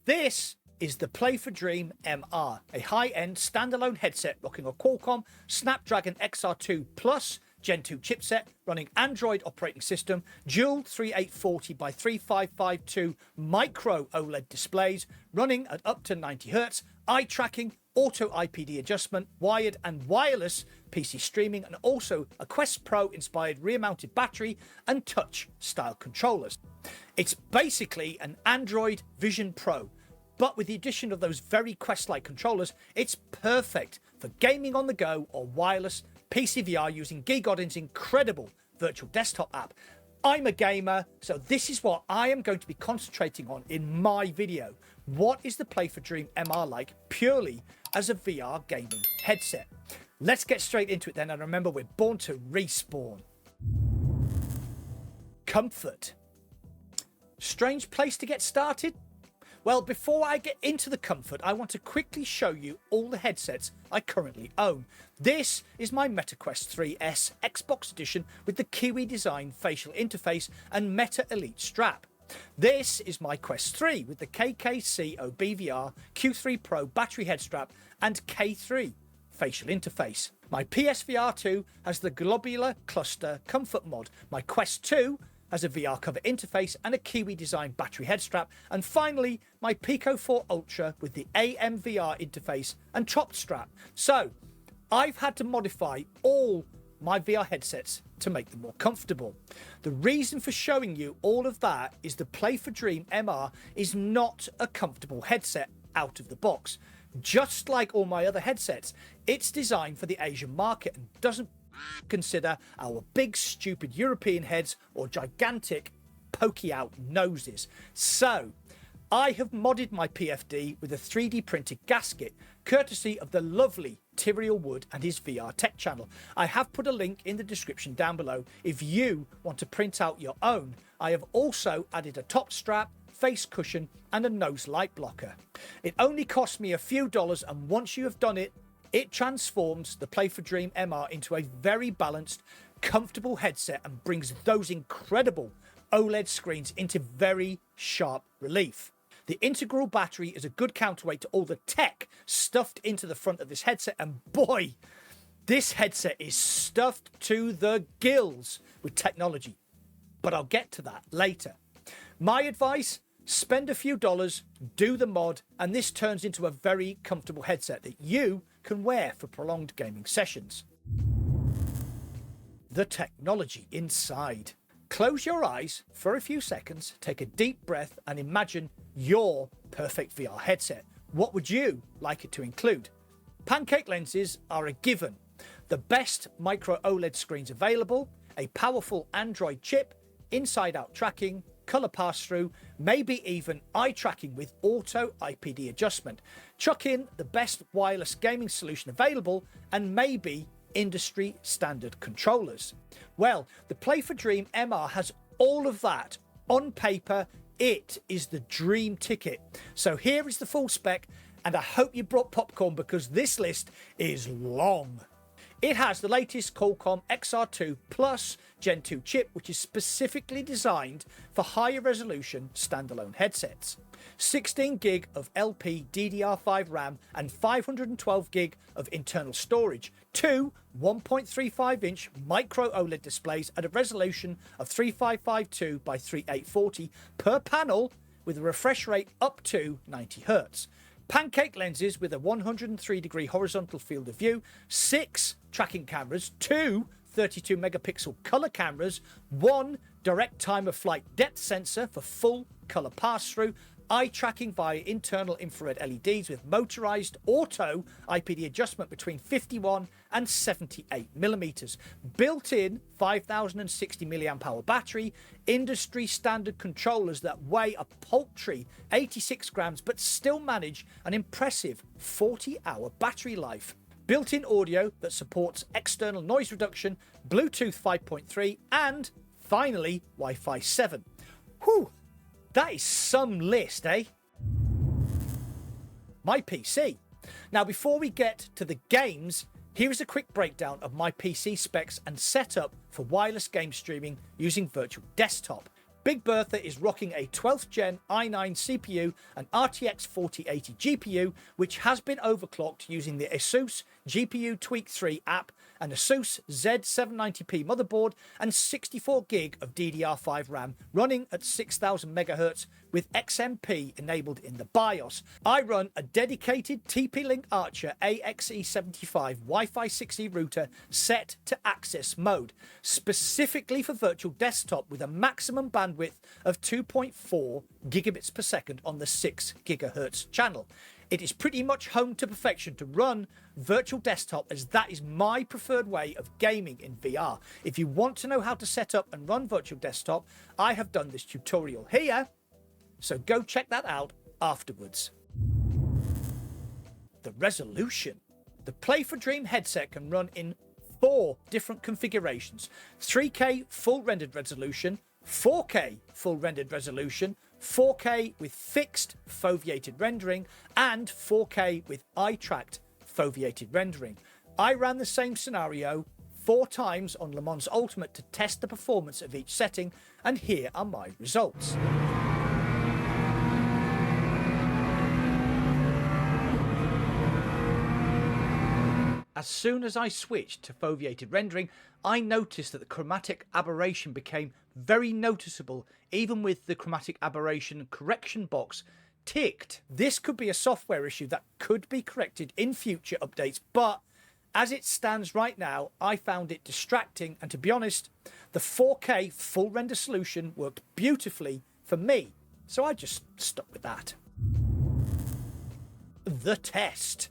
This is the Play for Dream MR, a high-end standalone headset rocking a Qualcomm Snapdragon XR2 Plus Gen 2 chipset, running Android operating system, dual 3840 by 3552 micro OLED displays, running at up to 90 Hz, eye tracking, auto IPD adjustment, wired and wireless PC streaming, and also a Quest Pro inspired rear mounted battery and touch style controllers. It's basically an Android Vision Pro, but with the addition of those very Quest-like controllers, it's perfect for gaming on the go or wireless PC VR using Gigodin's incredible virtual desktop app. I'm a gamer, so this is what I am going to be concentrating on in my video. What is the Play for Dream MR like purely as a VR gaming headset? Let's get straight into it then, and remember, we're born to respawn. Comfort. Strange place to get started? Well, before I get into the comfort, I want to quickly show you all the headsets I currently own. This is my MetaQuest 3S Xbox Edition with the Kiwi design facial interface and Meta Elite strap. This is my Quest 3 with the KKC OBVR Q3 Pro battery head strap and K3 facial interface. My PSVR 2 has the Globular Cluster Comfort mod. My Quest 2 has a VR cover interface and a Kiwi design battery head strap. And finally, my Pico 4 Ultra with the AMVR interface and top strap. So I've had to modify all my VR headsets to make them more comfortable. The reason for showing you all of that is the Play for Dream MR is not a comfortable headset out of the box. Just like all my other headsets, it's designed for the Asian market and doesn't consider our big stupid European heads or gigantic pokey out noses. So I have modded my PFD with a 3D printed gasket courtesy of the lovely Tyrael Wood and his VR Tech channel. I have put a link in the description down below if you want to print out your own. I have also added a top strap, face cushion and a nose light blocker. It only cost me a few dollars, and once you have done it, it transforms the Play for Dream MR into a very balanced, comfortable headset and brings those incredible OLED screens into very sharp relief. The integral battery is a good counterweight to all the tech stuffed into the front of this headset, and boy, this headset is stuffed to the gills with technology. But I'll get to that later. My advice: spend a few dollars, do the mod, and this turns into a very comfortable headset that you can wear for prolonged gaming sessions. The technology inside. Close your eyes for a few seconds, take a deep breath and imagine your perfect VR headset. What would you like it to include? Pancake lenses are a given. The best micro OLED screens available, a powerful Android chip, inside-out tracking, colour pass-through, maybe even eye tracking with auto IPD adjustment. Chuck in the best wireless gaming solution available and maybe industry standard controllers. Well, the Play for Dream MR has all of that. On paper, it is the dream ticket. So here is the full spec, and I hope you brought popcorn because this list is long. It has the latest Qualcomm XR2 Plus Gen 2 chip, which is specifically designed for higher resolution standalone headsets. 16 gig of LP DDR5 RAM and 512 gig of internal storage. Two 1.35 inch micro OLED displays at a resolution of 3552 by 3840 per panel with a refresh rate up to 90 Hz. Pancake lenses with a 103-degree horizontal field of view, 6 tracking cameras, 2 32 megapixel color cameras, 1 direct time of flight depth sensor for full color pass-through, eye tracking via internal infrared LEDs with motorized auto IPD adjustment between 51 and 78 millimeters, built-in 5060 milliamp hour battery, industry standard controllers that weigh a paltry 86 grams but still manage an impressive 40-hour battery life. Built-in audio that supports external noise reduction, Bluetooth 5.3 and finally Wi-Fi 7. Whew! That is some list, eh? My PC. Now, before we get to the games, here is a quick breakdown of my PC specs and setup for wireless game streaming using virtual desktop. Big Bertha is rocking a 12th gen i9 CPU and RTX 4080 GPU, which has been overclocked using the Asus GPU Tweak 3 app, an Asus Z790p motherboard, and 64GB of DDR5 RAM running at 6000 MHz with XMP enabled in the BIOS. I run a dedicated TP-Link Archer AXE75 Wi-Fi 6E router set to access mode, specifically for virtual desktop with a maximum bandwidth of 2.4 gigabits per second on the 6 GHz channel. It is pretty much home to perfection to run virtual desktop, as that is my preferred way of gaming in VR. If you want to know how to set up and run virtual desktop, I have done this tutorial here, so go check that out afterwards. The resolution. The Play for Dream headset can run in 4 different configurations: 3K full rendered resolution, 4K full rendered resolution, 4K with fixed foveated rendering, and 4K with eye-tracked foveated rendering. I ran the same scenario 4 times on Le Mans Ultimate to test the performance of each setting, and here are my results. As soon as I switched to foveated rendering, I noticed that the chromatic aberration became very noticeable, even with the chromatic aberration correction box ticked. This could be a software issue that could be corrected in future updates, but as it stands right now, I found it distracting, and to be honest, the 4K full render solution worked beautifully for me, so I just stuck with that. The test.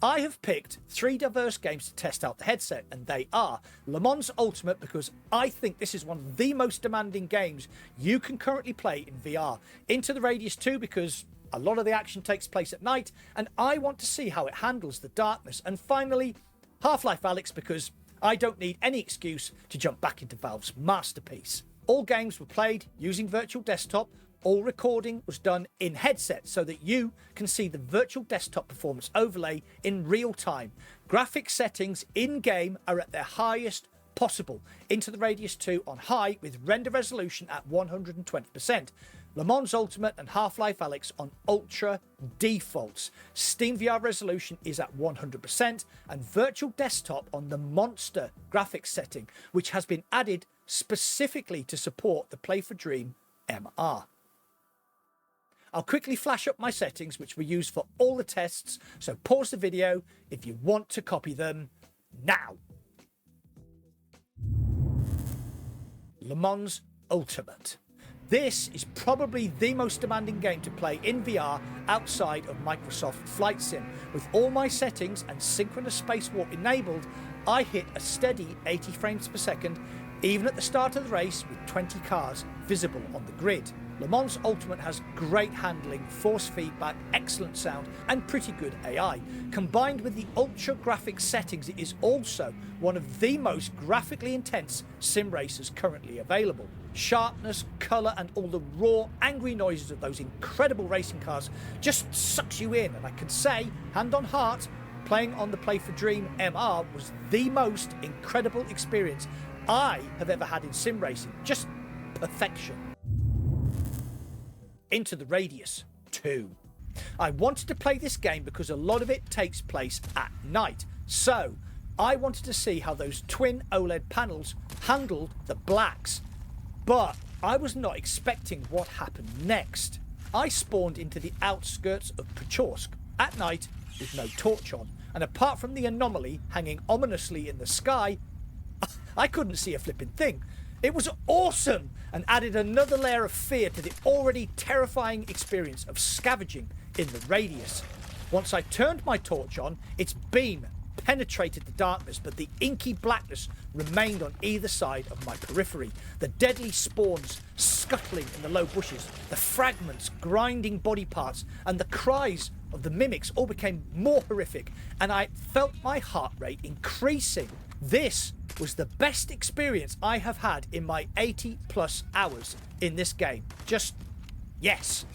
I have picked 3 diverse games to test out the headset, and they are Le Mans Ultimate, because I think this is one of the most demanding games you can currently play in VR. Into the Radius 2, because a lot of the action takes place at night, and I want to see how it handles the darkness. And finally, Half-Life Alyx, because I don't need any excuse to jump back into Valve's masterpiece. All games were played using virtual desktop. All recording was done in headset so that you can see the virtual desktop performance overlay in real time. Graphics settings in-game are at their highest possible. Into the Radius 2 on high with render resolution at 120%. Le Mans Ultimate and Half-Life Alyx on ultra defaults. SteamVR resolution is at 100%, and virtual desktop on the monster graphics setting, which has been added specifically to support the Play for Dream MR. I'll quickly flash up my settings, which were used for all the tests, so pause the video if you want to copy them now. Le Mans Ultimate. This is probably the most demanding game to play in VR outside of Microsoft Flight Sim. With all my settings and synchronous spacewalk enabled, I hit a steady 80 frames per second, even at the start of the race with 20 cars visible on the grid. Le Mans Ultimate has great handling, force feedback, excellent sound, and pretty good AI. Combined with the ultra graphics settings, it is also one of the most graphically intense sim racers currently available. Sharpness, colour, and all the raw, angry noises of those incredible racing cars just sucks you in, and I can say, hand on heart, playing on the Play for Dream MR was the most incredible experience I have ever had in sim racing. Just perfection. Into the Radius 2. I wanted to play this game because a lot of it takes place at night, so I wanted to see how those twin OLED panels handled the blacks, but I was not expecting what happened next. I spawned into the outskirts of Pechorsk at night with no torch on, and apart from the anomaly hanging ominously in the sky, I couldn't see a flipping thing. It was awesome and added another layer of fear to the already terrifying experience of scavenging in the Radius. Once I turned my torch on, its beam penetrated the darkness, but the inky blackness remained on either side of my periphery. The deadly spawns scuttling in the low bushes, the fragments grinding body parts, and the cries of the mimics all became more horrific, and I felt my heart rate increasing. This was the best experience I have had in my 80 plus hours in this game. Just yes.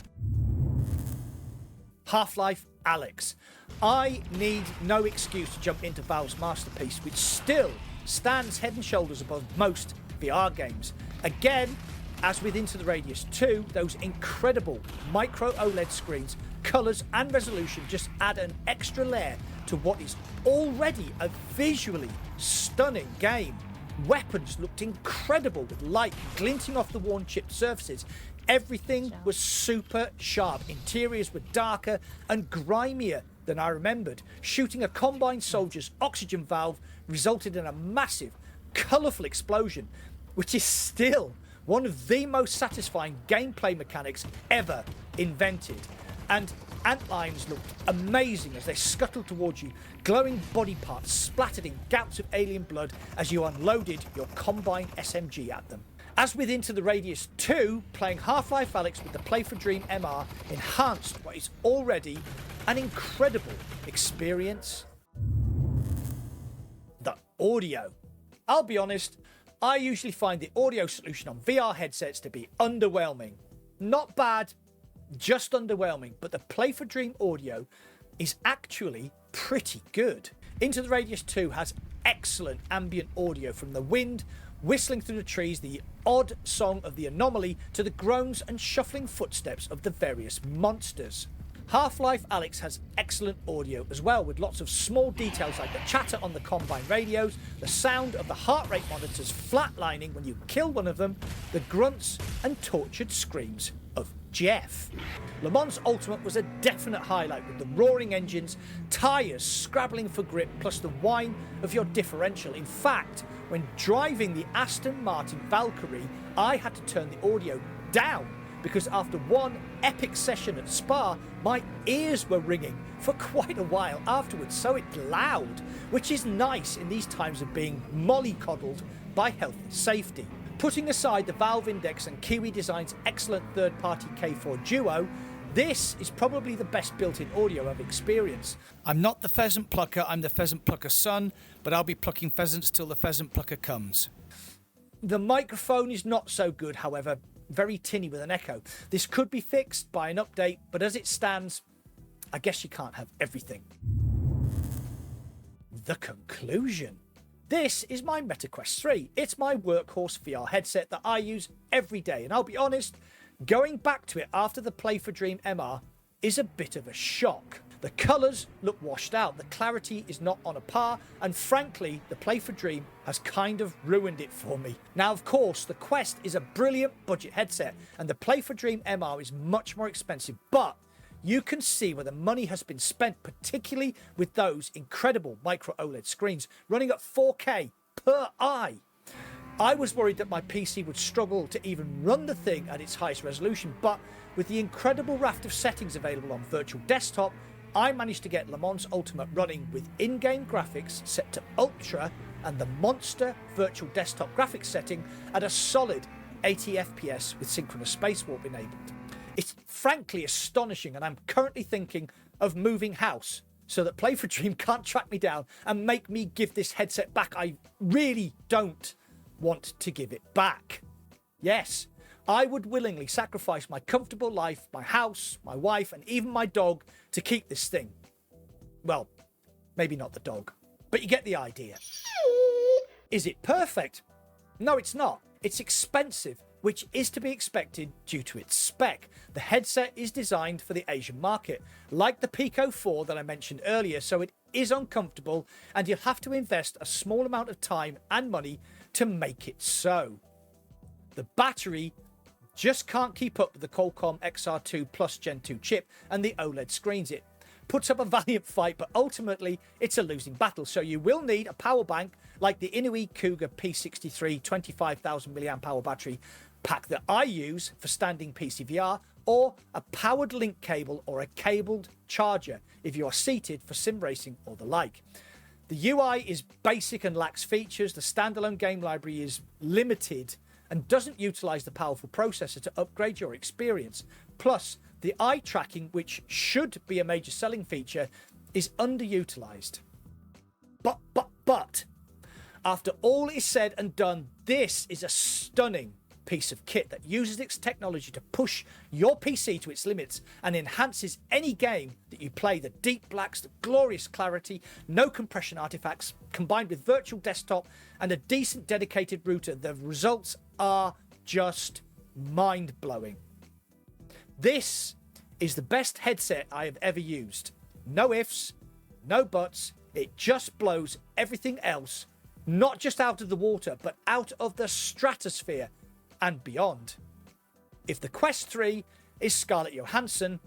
Half-Life Alyx. I need no excuse to jump into Valve's masterpiece, which still stands head and shoulders above most VR games. Again, As with Into the Radius 2, those incredible micro OLED screens, colours and resolution just add an extra layer to what is already a visually stunning game. Weapons looked incredible with light glinting off the worn chipped surfaces. Everything was super sharp. Interiors were darker and grimier than I remembered. Shooting a combined soldier's oxygen valve resulted in a massive, colourful explosion, which is still one of the most satisfying gameplay mechanics ever invented. And antlines looked amazing as they scuttled towards you, glowing body parts splattered in gouts of alien blood as you unloaded your combined SMG at them. As with Into the Radius 2, playing Half-Life Alyx with the Play for Dream MR enhanced what is already an incredible experience. The audio. I'll be honest, I usually find the audio solution on VR headsets to be underwhelming. Not bad, just underwhelming, but the Play for Dream audio is actually pretty good. Into the Radius 2 has excellent ambient audio from the wind whistling through the trees, the odd song of the anomaly, to the groans and shuffling footsteps of the various monsters. Half-Life Alyx has excellent audio as well, with lots of small details like the chatter on the Combine radios, the sound of the heart rate monitors flatlining when you kill one of them, the grunts and tortured screams of Jeff. Le Mans Ultimate was a definite highlight, with the roaring engines, tyres scrabbling for grip, plus the whine of your differential. In fact, when driving the Aston Martin Valkyrie, I had to turn the audio down because after one epic session at Spa, my ears were ringing for quite a while afterwards, so it's loud, which is nice in these times of being mollycoddled by health and safety. Putting aside the Valve Index and Kiwi Design's excellent third-party K4 Duo, this is probably the best built-in audio I've experienced. I'm not the pheasant plucker, I'm the pheasant plucker's son, but I'll be plucking pheasants till the pheasant plucker comes. The microphone is not so good, however, very tinny with an echo. This could be fixed by an update, but as it stands, I guess you can't have everything. The conclusion. This is my MetaQuest 3. It's my workhorse VR headset that I use every day, and I'll be honest, going back to it after the Play for Dream MR is a bit of a shock. The colours look washed out, the clarity is not on a par, and frankly, the Play for Dream has kind of ruined it for me. Now, of course, the Quest is a brilliant budget headset, and the Play for Dream MR is much more expensive, but you can see where the money has been spent, particularly with those incredible micro OLED screens running at 4K per eye. I was worried that my PC would struggle to even run the thing at its highest resolution, but with the incredible raft of settings available on Virtual Desktop, I managed to get Le Mans Ultimate running with in-game graphics set to Ultra and the monster Virtual Desktop graphics setting at a solid 80 FPS with synchronous spacewalk enabled. It's frankly astonishing, and I'm currently thinking of moving house so that Play for Dream can't track me down and make me give this headset back. I really don't want to give it back. Yes, I would willingly sacrifice my comfortable life, my house, my wife, and even my dog to keep this thing. Well, maybe not the dog, but you get the idea. Is it perfect? No, it's not. It's expensive, which is to be expected due to its spec. The headset is designed for the Asian market, like the Pico 4 that I mentioned earlier, so it is uncomfortable, and you'll have to invest a small amount of time and money to make it so. The battery just can't keep up with the Qualcomm XR2 Plus Gen 2 chip and the OLED screens. It puts up a valiant fight, but ultimately it's a losing battle, so you will need a power bank like the Inui Cougar P63 25,000 mAh battery pack that I use for standing PC VR, or a powered link cable or a cabled charger if you are seated for sim racing or the like. The UI is basic and lacks features. The standalone game library is limited and doesn't utilize the powerful processor to upgrade your experience. Plus, the eye tracking, which should be a major selling feature, is underutilized. But, after all is said and done, this is a stunning piece of kit that uses its technology to push your PC to its limits and enhances any game that you play. The deep blacks, the glorious clarity, no compression artifacts, combined with Virtual Desktop and a decent dedicated router, the results are just mind-blowing. This is the best headset I have ever used. No ifs, no buts. It just blows everything else, not just out of the water, but out of the stratosphere and beyond. If the Quest 3 is Scarlett Johansson,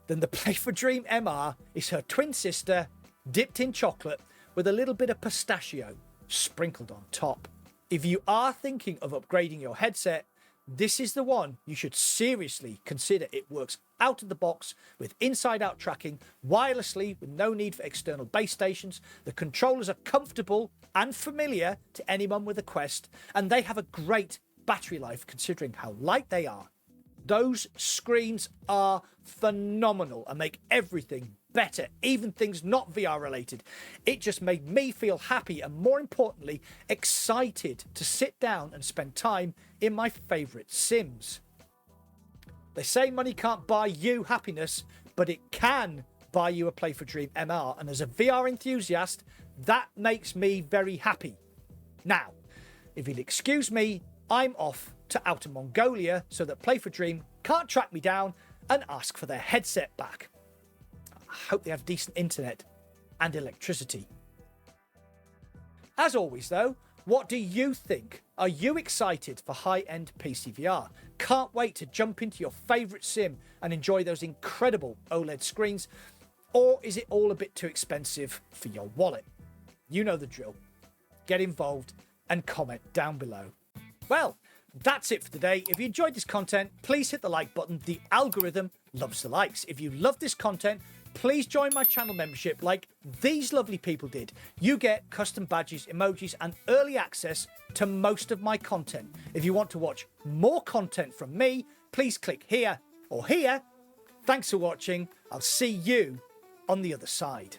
then the Play for Dream MR is her twin sister, dipped in chocolate with a little bit of pistachio sprinkled on top. If you are thinking of upgrading your headset, this is the one you should seriously consider. It works out of the box with inside-out tracking, wirelessly with no need for external base stations. The controllers are comfortable and familiar to anyone with a Quest, and they have a great battery life considering how light they are. Those screens are phenomenal and make everything better, even things not VR related. It just made me feel happy and, more importantly, excited to sit down and spend time in my favourite sims. They say money can't buy you happiness, but it can buy you a Play for Dream MR, and as a VR enthusiast, that makes me very happy. Now, if you'll excuse me, I'm off to Outer Mongolia so that Play for Dream can't track me down and ask for their headset back. I hope they have decent internet and electricity. As always though, what do you think? Are you excited for high-end PC VR? Can't wait to jump into your favourite sim and enjoy those incredible OLED screens? Or is it all a bit too expensive for your wallet? You know the drill. Get involved and comment down below. Well, that's it for today. If you enjoyed this content, please hit the like button. The algorithm loves the likes. If you love this content, please join my channel membership like these lovely people did. You get custom badges, emojis, and early access to most of my content. If you want to watch more content from me, please click here or here. Thanks for watching. I'll see you on the other side.